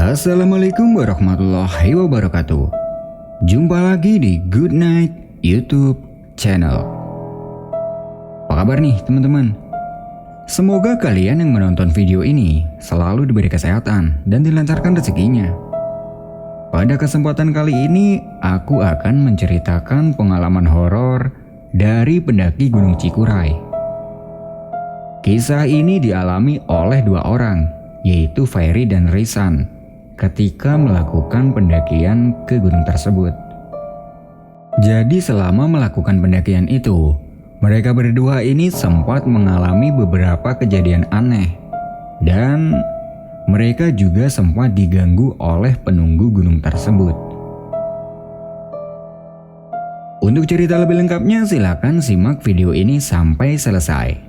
Assalamualaikum warahmatullahi wabarakatuh. Jumpa lagi di Good Night YouTube channel. Apa kabar nih teman-teman? Semoga kalian yang menonton video ini selalu diberi kesehatan dan dilancarkan rezekinya. Pada kesempatan kali ini aku akan menceritakan pengalaman horor dari pendaki Gunung Cikuray. Kisah ini dialami oleh dua orang, yaitu Ferry dan Risan, ketika melakukan pendakian ke gunung tersebut. Jadi selama melakukan pendakian itu, mereka berdua ini sempat mengalami beberapa kejadian aneh, dan mereka juga sempat diganggu oleh penunggu gunung tersebut. Untuk cerita lebih lengkapnya silakan simak video ini sampai selesai.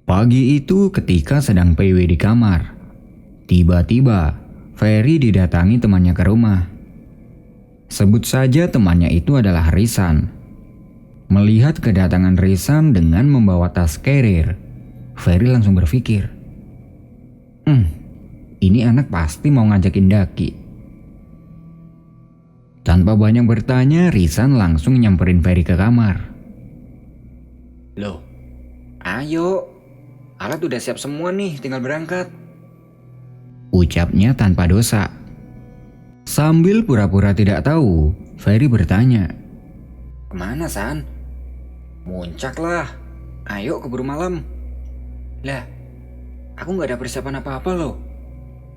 Pagi itu ketika sedang PW di kamar, tiba-tiba Ferry didatangi temannya ke rumah. Sebut saja temannya itu adalah Risan. Melihat kedatangan Risan dengan membawa tas carrier, Ferry langsung berpikir, ini anak pasti mau ngajakin daki. Tanpa banyak bertanya, Risan langsung nyamperin Ferry ke kamar. Loh, ayo, alat udah siap semua nih, tinggal berangkat, ucapnya tanpa dosa. Sambil pura-pura tidak tahu, Ferry bertanya, kemana San? Muncak lah, ayo keburu malam. Lah, aku gak ada persiapan apa-apa loh.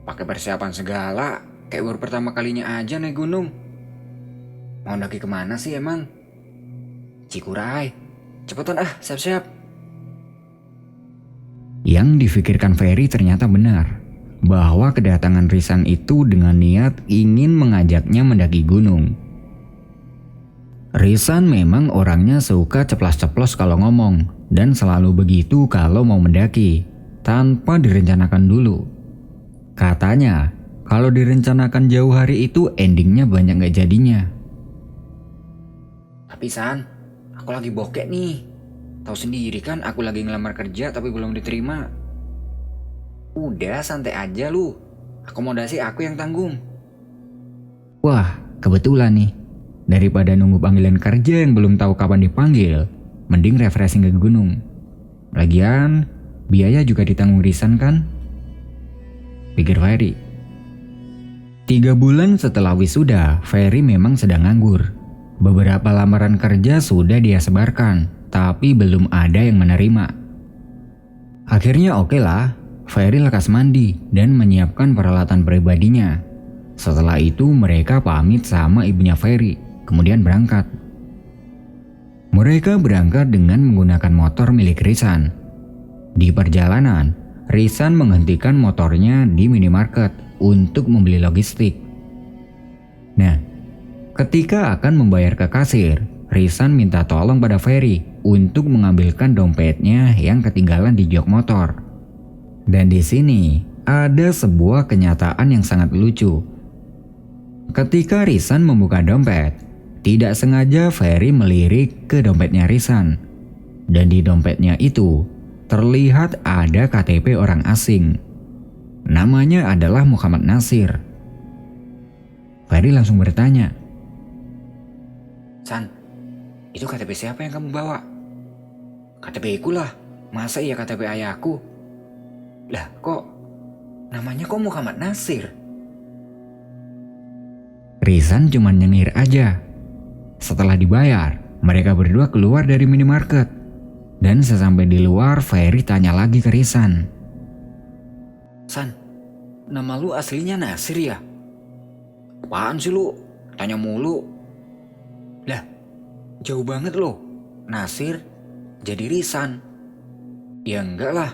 Pakai persiapan segala, kayak baru pertama kalinya aja naik gunung. Mau daki kemana sih emang? Cikuray, cepetan siap-siap. Yang difikirkan Ferry ternyata benar, bahwa kedatangan Risan itu dengan niat ingin mengajaknya mendaki gunung. Risan memang orangnya suka ceplas-ceplos kalau ngomong, dan selalu begitu kalau mau mendaki, tanpa direncanakan dulu. Katanya, kalau direncanakan jauh hari itu endingnya banyak gak jadinya. Tapi San, aku lagi bokek nih. Tahu sendiri kan aku lagi ngelamar kerja tapi belum diterima. Udah santai aja lu. Akomodasi aku yang tanggung. Wah, kebetulan nih. Daripada nunggu panggilan kerja yang belum tahu kapan dipanggil, mending refreshing ke gunung. Lagian, biaya juga ditanggung Risan kan? Pikir Ferry. 3 bulan setelah wisuda, Ferry memang sedang nganggur. Beberapa lamaran kerja sudah dia sebarkan, tapi belum ada yang menerima. Akhirnya oke lah, Ferry lekas mandi dan menyiapkan peralatan pribadinya. Setelah itu mereka pamit sama ibunya Ferry, kemudian berangkat. Mereka berangkat dengan menggunakan motor milik Risan. Di perjalanan, Risan menghentikan motornya di minimarket untuk membeli logistik. Nah, ketika akan membayar ke kasir, Risan minta tolong pada Ferry untuk mengambilkan dompetnya yang ketinggalan di jok motor. Dan di sini ada sebuah kenyataan yang sangat lucu. Ketika Risan membuka dompet, tidak sengaja Ferry melirik ke dompetnya Risan. Dan di dompetnya itu terlihat ada KTP orang asing. Namanya adalah Muhammad Nasir. Ferry langsung bertanya, San, itu KTP siapa yang kamu bawa? KTP ku lah, masa iya KTP ayahku? Lah kok, namanya kok Muhammad Nasir? Risan cuma nyengir aja. Setelah dibayar, mereka berdua keluar dari minimarket. Dan sesampai di luar, Ferry tanya lagi ke Risan. San, nama lu aslinya Nasir ya? Apaan sih lu? Tanya mulu. Lah, jauh banget loh. Nasir jadi Risan. Ya enggak lah.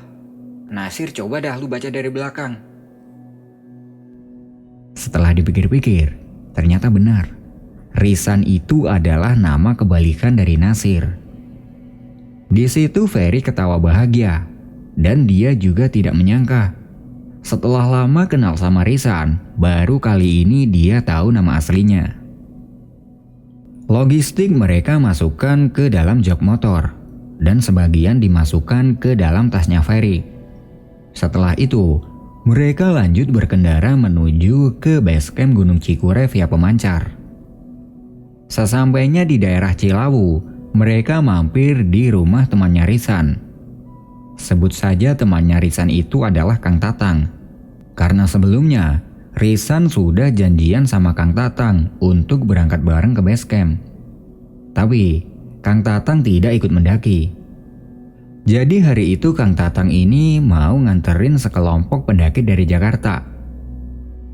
Nasir coba dah lu baca dari belakang. Setelah dipikir-pikir, ternyata benar. Risan itu adalah nama kebalikan dari Nasir. Di situ Ferry ketawa bahagia, dan dia juga tidak menyangka Setelah lama kenal sama Risan, baru kali ini dia tahu nama aslinya. Logistik mereka masukkan ke dalam jok motor dan sebagian dimasukkan ke dalam tasnya Ferry. Setelah itu, mereka lanjut berkendara menuju ke base camp Gunung Cikuray via pemancar. Sesampainya di daerah Cilawu, mereka mampir di rumah temannya Risan. Sebut saja temannya Risan itu adalah Kang Tatang. Karena sebelumnya, Risan sudah janjian sama Kang Tatang untuk berangkat bareng ke base camp. Tapi, Kang Tatang tidak ikut mendaki. Jadi hari itu Kang Tatang ini mau nganterin sekelompok pendaki dari Jakarta.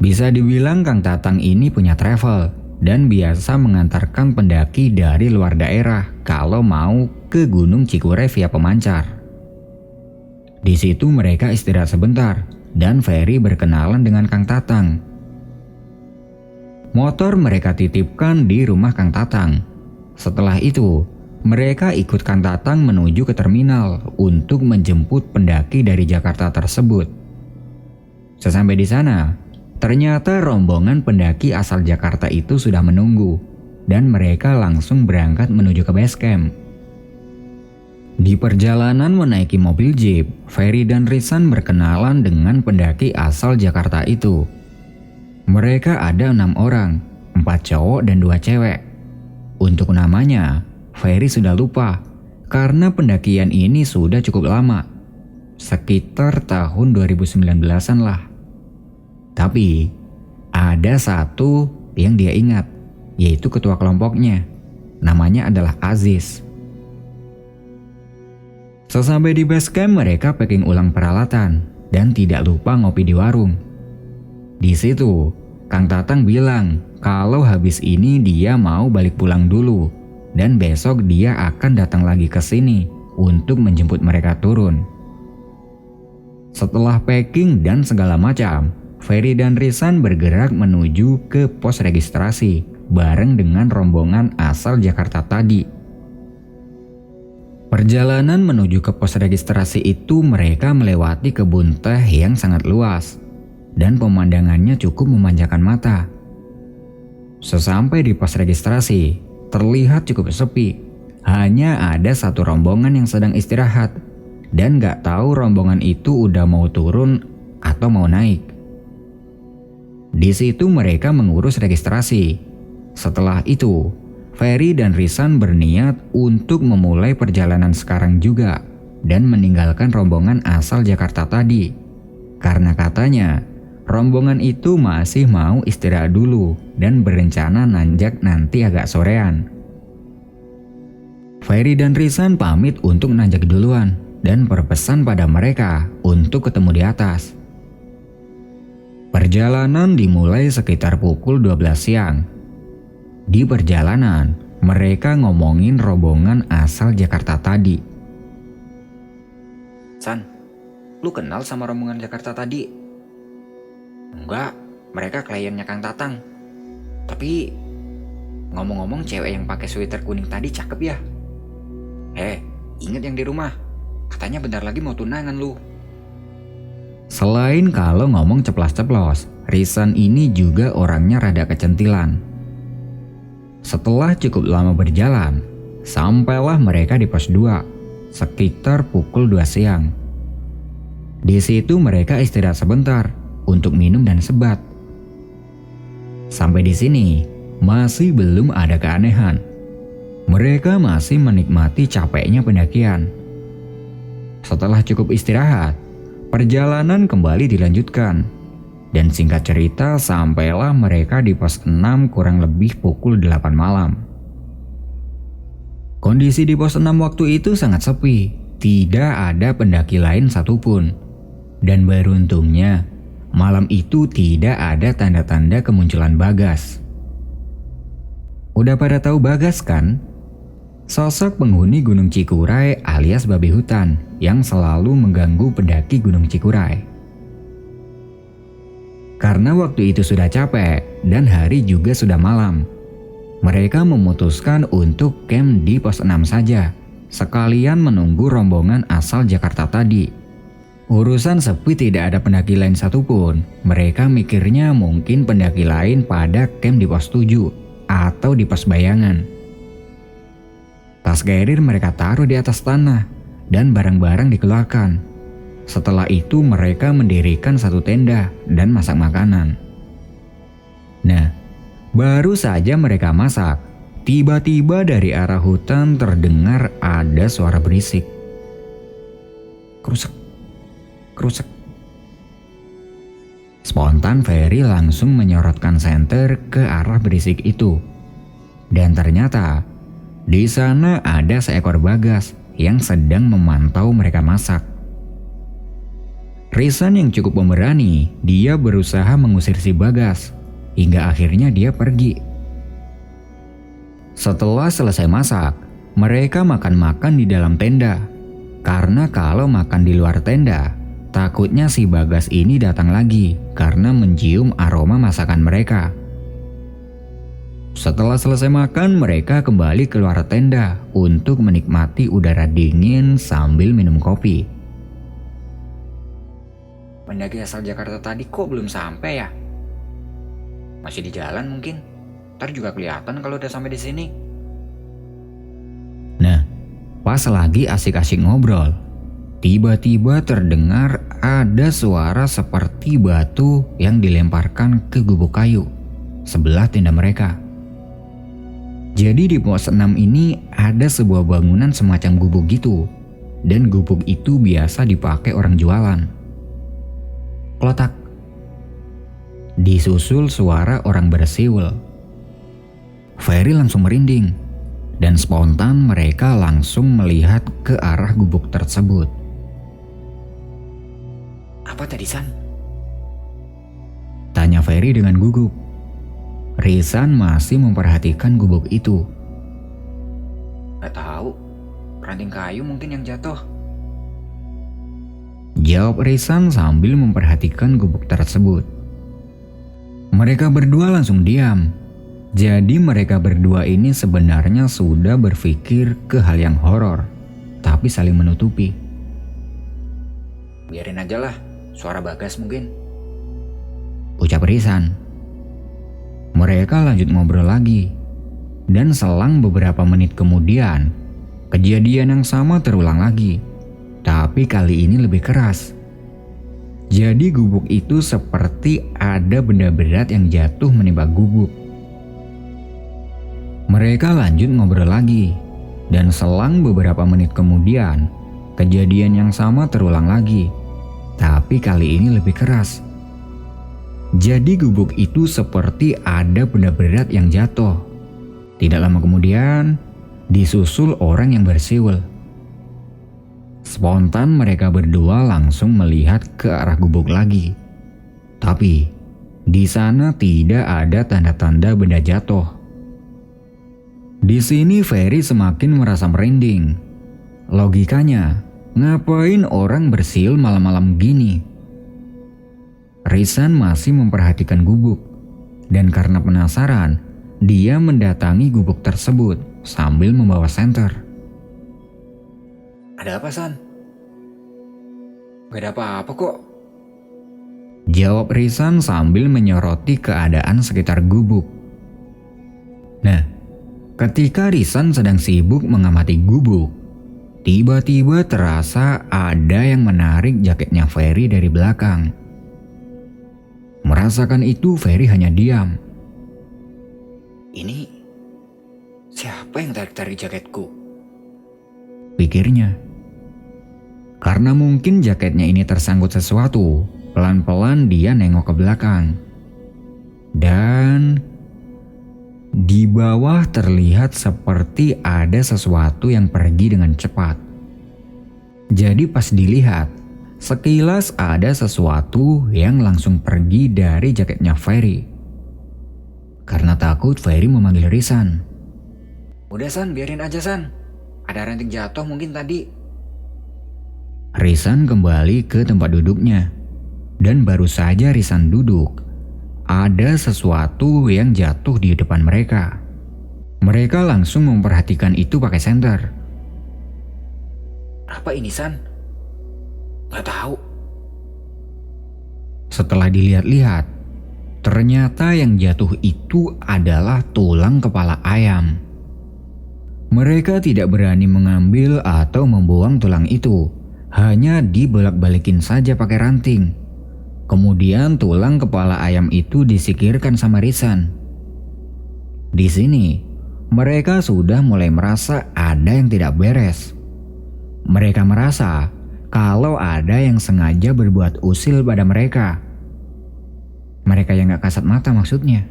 Bisa dibilang Kang Tatang ini punya travel dan biasa mengantarkan pendaki dari luar daerah kalau mau ke Gunung Cikuray via pemancar. Di situ mereka istirahat sebentar dan Ferry berkenalan dengan Kang Tatang. Motor mereka titipkan di rumah Kang Tatang. Setelah itu, mereka ikut Kang Tatang menuju ke terminal untuk menjemput pendaki dari Jakarta tersebut. Sesampai di sana, ternyata rombongan pendaki asal Jakarta itu sudah menunggu dan mereka langsung berangkat menuju ke base camp. Di perjalanan menaiki mobil jeep, Ferry dan Risan berkenalan dengan pendaki asal Jakarta itu. Mereka ada 6 orang, 4 cowok dan 2 cewek. Untuk namanya, Ferry sudah lupa karena pendakian ini sudah cukup lama, sekitar tahun 2019-an lah. Tapi, ada satu yang dia ingat, yaitu ketua kelompoknya. Namanya adalah Aziz. Sesampai di base camp, mereka packing ulang peralatan dan tidak lupa ngopi di warung. Di situ, Kang Tatang bilang kalau habis ini dia mau balik pulang dulu dan besok dia akan datang lagi ke sini untuk menjemput mereka turun. Setelah packing dan segala macam, Ferry dan Risan bergerak menuju ke pos registrasi bareng dengan rombongan asal Jakarta tadi. Perjalanan menuju ke pos registrasi itu mereka melewati kebun teh yang sangat luas dan pemandangannya cukup memanjakan mata. Sesampai di pos registrasi, terlihat cukup sepi. Hanya ada satu rombongan yang sedang istirahat dan gak tahu rombongan itu udah mau turun atau mau naik. Di situ mereka mengurus registrasi. Setelah itu, Ferry dan Risan berniat untuk memulai perjalanan sekarang juga dan meninggalkan rombongan asal Jakarta tadi. Karena katanya, rombongan itu masih mau istirahat dulu dan berencana nanjak nanti agak sorean. Ferry dan Risan pamit untuk nanjak duluan dan berpesan pada mereka untuk ketemu di atas. Perjalanan dimulai sekitar pukul 12 siang. Di perjalanan, mereka ngomongin rombongan asal Jakarta tadi. San, lu kenal sama rombongan Jakarta tadi? Enggak, mereka kliennya Kang Tatang. Tapi, ngomong-ngomong cewek yang pakai sweater kuning tadi cakep ya? Ingat yang di rumah, katanya bentar lagi mau tunangan lu. Selain kalau ngomong ceplas-ceplos, Risan ini juga orangnya rada kecentilan. Setelah cukup lama berjalan, sampailah mereka di pos 2, sekitar pukul 2 siang. Di situ mereka istirahat sebentar untuk minum dan sebat. Sampai di sini, masih belum ada keanehan. Mereka masih menikmati capeknya pendakian. Setelah cukup istirahat, perjalanan kembali dilanjutkan. Dan singkat cerita, sampailah mereka di pos 6 kurang lebih pukul 8 malam. Kondisi di pos 6 waktu itu sangat sepi, tidak ada pendaki lain satupun. Dan beruntungnya, malam itu tidak ada tanda-tanda kemunculan Bagas. Udah pada tahu Bagas kan? Sosok penghuni Gunung Cikuray alias babi hutan yang selalu mengganggu pendaki Gunung Cikuray. Karena waktu itu sudah capek dan hari juga sudah malam, mereka memutuskan untuk camp di pos 6 saja, sekalian menunggu rombongan asal Jakarta tadi. Urusan sepi tidak ada pendaki lain satupun, mereka mikirnya mungkin pendaki lain pada camp di pos 7 atau di pos bayangan. Tas carrier mereka taruh di atas tanah dan barang-barang dikeluarkan. Setelah itu mereka mendirikan satu tenda dan masak makanan. Nah, baru saja mereka masak, tiba-tiba dari arah hutan terdengar ada suara berisik. Krusek, krusek. Spontan Ferry langsung menyorotkan senter ke arah berisik itu. Dan ternyata di sana ada seekor bagas yang sedang memantau mereka masak. Rizan yang cukup pemberani, dia berusaha mengusir si bagas hingga akhirnya dia pergi. Setelah selesai masak, mereka makan-makan di dalam tenda. Karena kalau makan di luar tenda, takutnya si bagas ini datang lagi karena mencium aroma masakan mereka. Setelah selesai makan, mereka kembali keluar tenda untuk menikmati udara dingin sambil minum kopi. Pendaki asal Jakarta tadi kok belum sampai ya? Masih di jalan mungkin. Ntar juga kelihatan kalau udah sampai di sini. Nah, pas lagi asik-asik ngobrol, tiba-tiba terdengar ada suara seperti batu yang dilemparkan ke gubuk kayu sebelah tenda mereka. Jadi di pos 6 ini ada sebuah bangunan semacam gubuk gitu, dan gubuk itu biasa dipakai orang jualan. Klotak. Disusul suara orang bersiul. Ferry langsung merinding, dan spontan mereka langsung melihat ke arah gubuk tersebut. Apa tadi, San? Tanya Ferry dengan gugup. Rizan masih memperhatikan gubuk itu. Gak tahu. Ranting kayu mungkin yang jatuh. Jawab Rizan sambil memperhatikan gubuk tersebut. Mereka berdua langsung diam. Jadi mereka berdua ini sebenarnya sudah berpikir ke hal yang horor, tapi saling menutupi. Biarin aja lah, suara bagas mungkin. Ucap Rizan. Mereka lanjut ngobrol lagi. Dan selang beberapa menit kemudian, kejadian yang sama terulang lagi. Tapi kali ini lebih keras. Jadi gubuk itu seperti ada benda berat yang jatuh menimpa gubuk. Mereka lanjut ngobrol lagi. Dan selang beberapa menit kemudian, kejadian yang sama terulang lagi. Tapi kali ini lebih keras. Jadi gubuk itu seperti ada benda berat yang jatuh. Tidak lama kemudian, disusul orang yang bersiul. Spontan mereka berdua langsung melihat ke arah gubuk lagi. Tapi di sana tidak ada tanda-tanda benda jatuh. Di sini Ferry semakin merasa merinding. Logikanya, ngapain orang bersiul malam-malam gini? Rizan masih memperhatikan gubuk. Dan karena penasaran, dia mendatangi gubuk tersebut sambil membawa senter. Ada apa, San? Gak ada apa-apa kok. Jawab Rizan sambil menyoroti keadaan sekitar gubuk. Nah, ketika Rizan sedang sibuk mengamati gubuk, tiba-tiba terasa ada yang menarik jaketnya Ferry dari belakang. Merasakan itu, Ferry hanya diam. Ini siapa yang tarik-tarik jaketku? Pikirnya. Karena mungkin jaketnya ini tersangkut sesuatu, pelan-pelan dia nengok ke belakang. Dan di bawah terlihat seperti ada sesuatu yang pergi dengan cepat. Jadi pas dilihat, sekilas ada sesuatu yang langsung pergi dari jaketnya Ferry. Karena takut, Ferry memanggil Rizan. Udah, San, biarin aja, San. Ada ranting jatuh mungkin tadi. Rizan kembali ke tempat duduknya. Dan baru saja Rizan duduk, ada sesuatu yang jatuh di depan mereka. Mereka langsung memperhatikan itu pakai senter. Apa ini, San? Gak tahu. Setelah dilihat-lihat, ternyata yang jatuh itu adalah tulang kepala ayam. Mereka tidak berani mengambil atau membuang tulang itu, hanya dibolak-balikin saja pakai ranting. Kemudian tulang kepala ayam itu disikirkan sama Risan. Di sini, mereka sudah mulai merasa ada yang tidak beres. Mereka merasa kalau ada yang sengaja berbuat usil pada mereka. Mereka yang gak kasat mata maksudnya.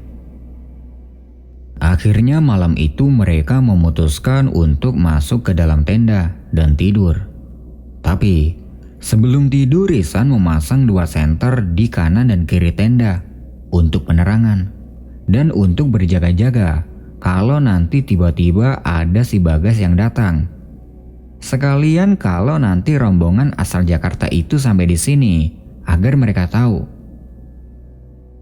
Akhirnya malam itu mereka memutuskan untuk masuk ke dalam tenda dan tidur. Tapi sebelum tidur Risan memasang 2 senter di kanan dan kiri tenda untuk penerangan dan untuk berjaga-jaga kalau nanti tiba-tiba ada si Bagas yang datang. Sekalian kalau nanti rombongan asal Jakarta itu sampai di sini agar mereka tahu.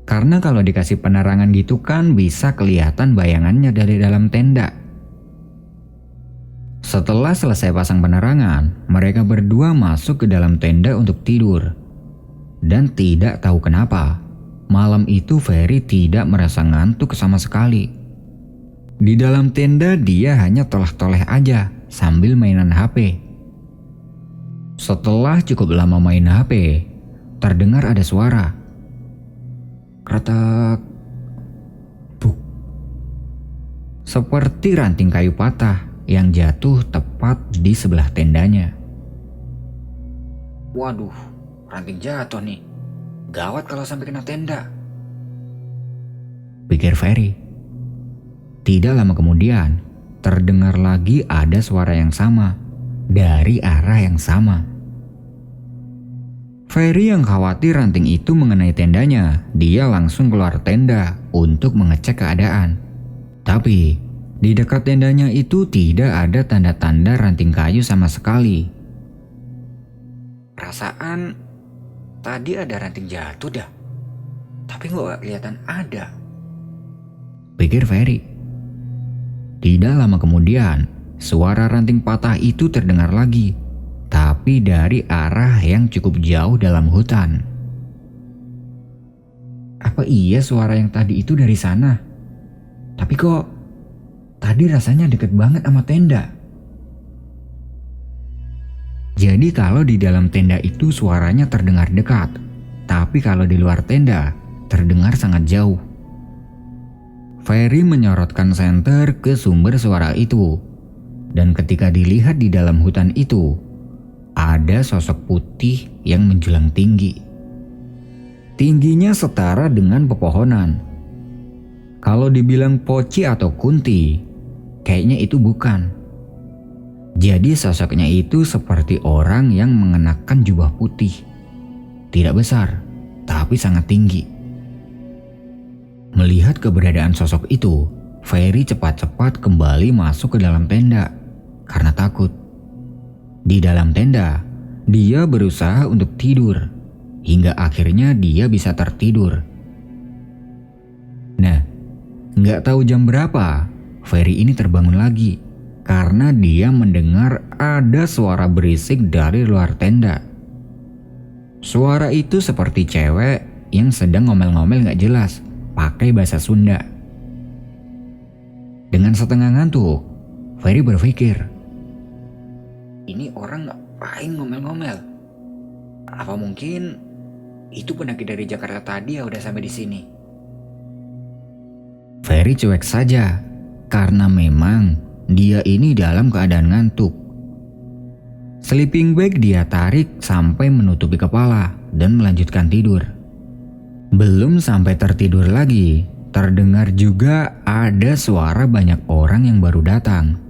Karena kalau dikasih penerangan gitu kan bisa kelihatan bayangannya dari dalam tenda. Setelah selesai pasang penerangan, mereka berdua masuk ke dalam tenda untuk tidur. Dan tidak tahu kenapa, malam itu Ferry tidak merasa ngantuk sama sekali. Di dalam tenda dia hanya toleh-toleh aja sambil mainan HP. Setelah cukup lama main HP, terdengar ada suara. Kretek, buk. Seperti ranting kayu patah yang jatuh tepat di sebelah tendanya. Waduh, ranting jatuh nih. Gawat kalau sampai kena tenda. Pikir Ferry. Tidak lama kemudian, terdengar lagi ada suara yang sama dari arah yang sama. Ferry yang khawatir ranting itu mengenai tendanya, dia langsung keluar tenda untuk mengecek keadaan. Tapi di dekat tendanya itu tidak ada tanda-tanda ranting kayu sama sekali. Perasaan tadi ada ranting jatuh dah. Tapi kok gak kelihatan ada. Pikir Ferry. Tidak lama kemudian, suara ranting patah itu terdengar lagi. Tapi dari arah yang cukup jauh dalam hutan. Apa iya suara yang tadi itu dari sana? Tapi kok tadi rasanya deket banget sama tenda. Jadi kalau di dalam tenda itu suaranya terdengar dekat, tapi kalau di luar tenda terdengar sangat jauh. Ferry menyorotkan senter ke sumber suara itu, dan ketika dilihat di dalam hutan itu, ada sosok putih yang menjulang tinggi. Tingginya setara dengan pepohonan. Kalau dibilang poci atau kunti, kayaknya itu bukan. Jadi sosoknya itu seperti orang yang mengenakan jubah putih. Tidak besar, tapi sangat tinggi. Melihat keberadaan sosok itu, Ferry cepat-cepat kembali masuk ke dalam tenda karena takut. Di dalam tenda, dia berusaha untuk tidur, hingga akhirnya dia bisa tertidur. Nah, nggak tahu jam berapa, Ferry ini terbangun lagi, karena dia mendengar ada suara berisik dari luar tenda. Suara itu seperti cewek yang sedang ngomel-ngomel gak jelas, pakai bahasa Sunda. Dengan setengah ngantuk, Ferry berpikir, ini orang ngapain ngomel-ngomel? Apa mungkin itu pendaki dari Jakarta tadi ya udah sampai di sini? Ferry cuek saja, karena memang dia ini dalam keadaan ngantuk. Sleeping bag dia tarik sampai menutupi kepala dan melanjutkan tidur. Belum sampai tertidur lagi, terdengar juga ada suara banyak orang yang baru datang.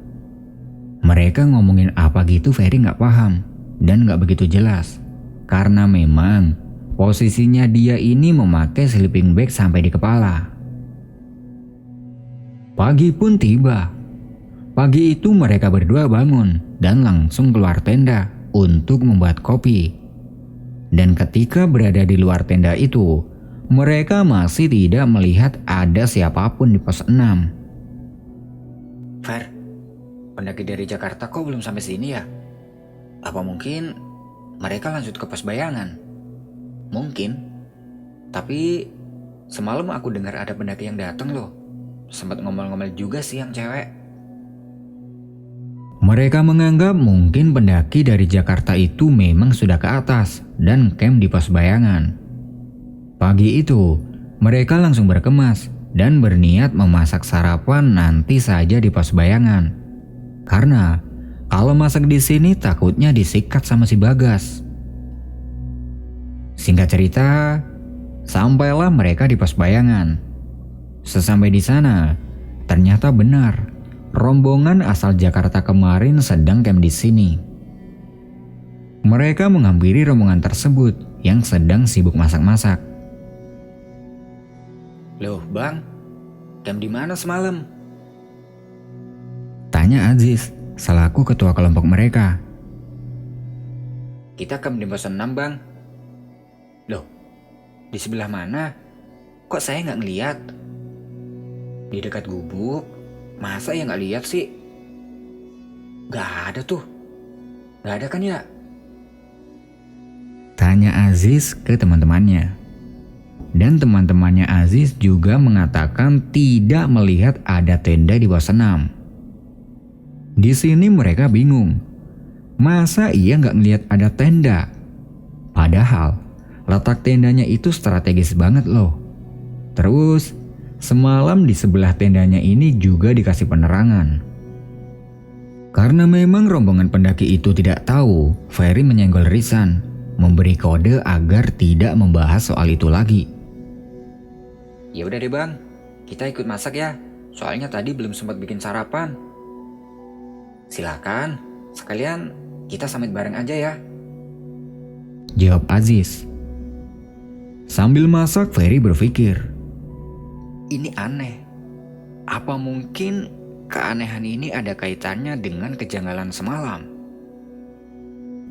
Mereka ngomongin apa gitu Ferry gak paham dan gak begitu jelas. Karena memang posisinya dia ini memakai sleeping bag sampai di kepala. Pagi pun tiba. Pagi itu mereka berdua bangun dan langsung keluar tenda untuk membuat kopi. Dan ketika berada di luar tenda itu, mereka masih tidak melihat ada siapapun di pos 6. Fer, pendaki dari Jakarta kok belum sampai sini ya? Apa mungkin mereka lanjut ke pos bayangan? Mungkin. Tapi semalam aku dengar ada pendaki yang datang loh. Sempat ngomel-ngomel juga sih yang cewek. Mereka menganggap mungkin pendaki dari Jakarta itu memang sudah ke atas dan camp di pos bayangan. Pagi itu, mereka langsung berkemas dan berniat memasak sarapan nanti saja di pos bayangan. Karena kalau masak di sini takutnya disikat sama si Bagas. Singkat cerita, sampailah mereka di pos bayangan. Sesampai di sana, ternyata benar, rombongan asal Jakarta kemarin sedang camp di sini. Mereka menghampiri rombongan tersebut yang sedang sibuk masak-masak. Loh bang, camp di mana semalam? Tanya Aziz, selaku ketua kelompok mereka. Kita camp di pos 6 bang. Loh, di sebelah mana? Kok saya nggak ngeliat? Di dekat gubuk, masa ya nggak lihat sih? Gak ada tuh, gak ada kan ya? Tanya Aziz ke teman-temannya. Dan teman-temannya Aziz juga mengatakan tidak melihat ada tenda di pos 6. Di sini mereka bingung. Masa iya nggak ngelihat ada tenda? Padahal letak tendanya itu strategis banget loh. Terus semalam di sebelah tendanya ini juga dikasih penerangan. Karena memang rombongan pendaki itu tidak tahu, Ferry menyenggol Rizan, memberi kode agar tidak membahas soal itu lagi. Ya udah deh bang, kita ikut masak ya. Soalnya tadi belum sempat bikin sarapan. Silakan, sekalian kita samit bareng aja ya. Jawab Aziz. Sambil masak, Ferry berpikir, Ini aneh. Apa mungkin keanehan ini ada kaitannya dengan kejanggalan semalam?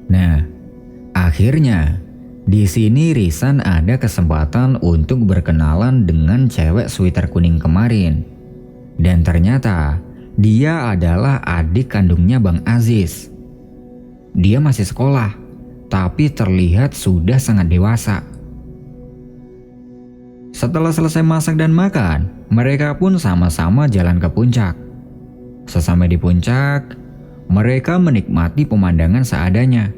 nah, akhirnya di sini Rizan ada kesempatan untuk berkenalan dengan cewek sweater kuning kemarin. Dan ternyata dia adalah adik kandungnya Bang Aziz. Dia masih sekolah, tapi terlihat sudah sangat dewasa. Setelah selesai masak dan makan, mereka pun sama-sama jalan ke puncak. Sesampai di puncak, mereka menikmati pemandangan seadanya.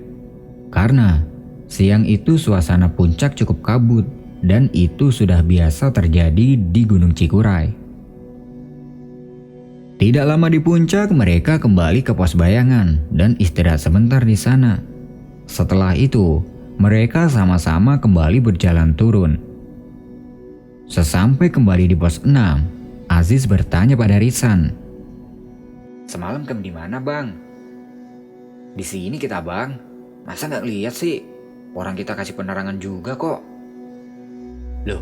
Karena siang itu suasana puncak cukup kabut dan itu sudah biasa terjadi di Gunung Cikuray. Tidak lama di puncak, mereka kembali ke pos bayangan dan istirahat sebentar di sana. Setelah itu, mereka sama-sama kembali berjalan turun. Sesampai kembali di pos 6, Aziz bertanya pada Rizan. Semalam camp di mana bang? Di sini kita bang. Masa nggak lihat sih? Orang kita kasih penerangan juga kok. Loh,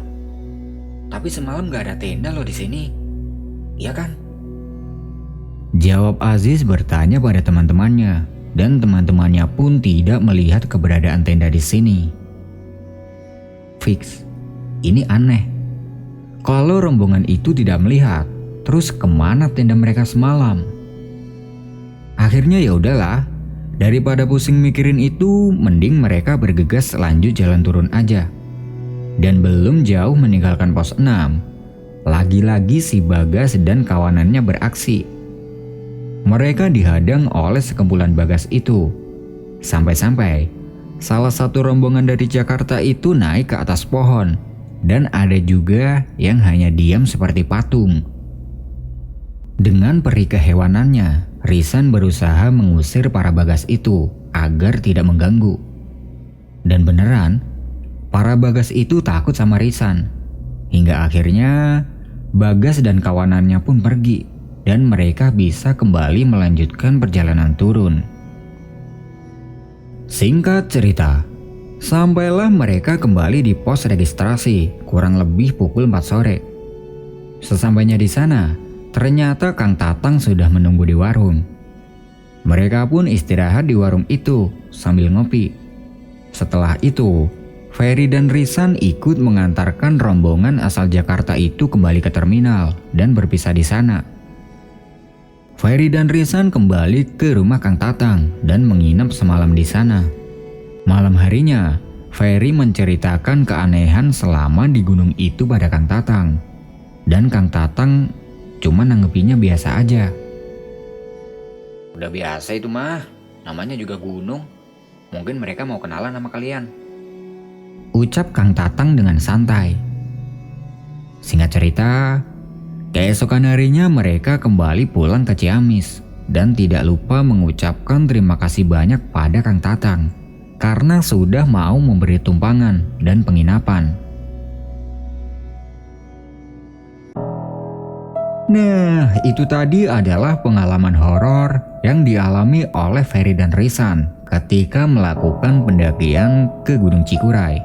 tapi semalam nggak ada tenda loh di sini. Iya kan? Jawab Aziz bertanya pada teman-temannya, dan teman-temannya pun tidak melihat keberadaan tenda di sini. Fix, ini aneh. Kalau rombongan itu tidak melihat, terus kemana tenda mereka semalam? Akhirnya ya udahlah, daripada pusing mikirin itu, mending mereka bergegas lanjut jalan turun aja. Dan belum jauh meninggalkan pos 6, lagi-lagi si Bagas dan kawanannya beraksi. Mereka dihadang oleh sekumpulan Bagas itu. Sampai-sampai salah satu rombongan dari Jakarta itu naik ke atas pohon, dan ada juga yang hanya diam seperti patung. Dengan peri kehewanannya, Rizan berusaha mengusir para Bagas itu agar tidak mengganggu. Dan beneran, para Bagas itu takut sama Rizan. Hingga akhirnya Bagas dan kawanannya pun pergi dan mereka bisa kembali melanjutkan perjalanan turun. Singkat cerita, sampailah mereka kembali di pos registrasi kurang lebih pukul 4 sore. Sesampainya di sana, ternyata Kang Tatang sudah menunggu di warung. Mereka pun istirahat di warung itu sambil ngopi. Setelah itu, Ferry dan Rizan ikut mengantarkan rombongan asal Jakarta itu kembali ke terminal dan berpisah di sana. Ferry dan Rizan kembali ke rumah Kang Tatang dan menginap semalam di sana. Malam harinya, Ferry menceritakan keanehan selama di gunung itu pada Kang Tatang. Dan Kang Tatang cuma nanggepinnya biasa aja. Udah biasa itu mah, namanya juga gunung. Mungkin mereka mau kenalan sama kalian. Ucap Kang Tatang dengan santai. Singkat cerita, keesokan harinya mereka kembali pulang ke Ciamis dan tidak lupa mengucapkan terima kasih banyak pada Kang Tatang karena sudah mau memberi tumpangan dan penginapan. Nah, itu tadi adalah pengalaman horor yang dialami oleh Ferry dan Risan ketika melakukan pendakian ke Gunung Cikuray.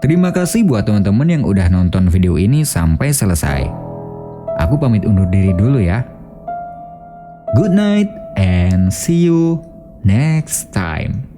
Terima kasih buat teman-teman yang udah nonton video ini sampai selesai. Aku pamit undur diri dulu ya. Good night and see you next time.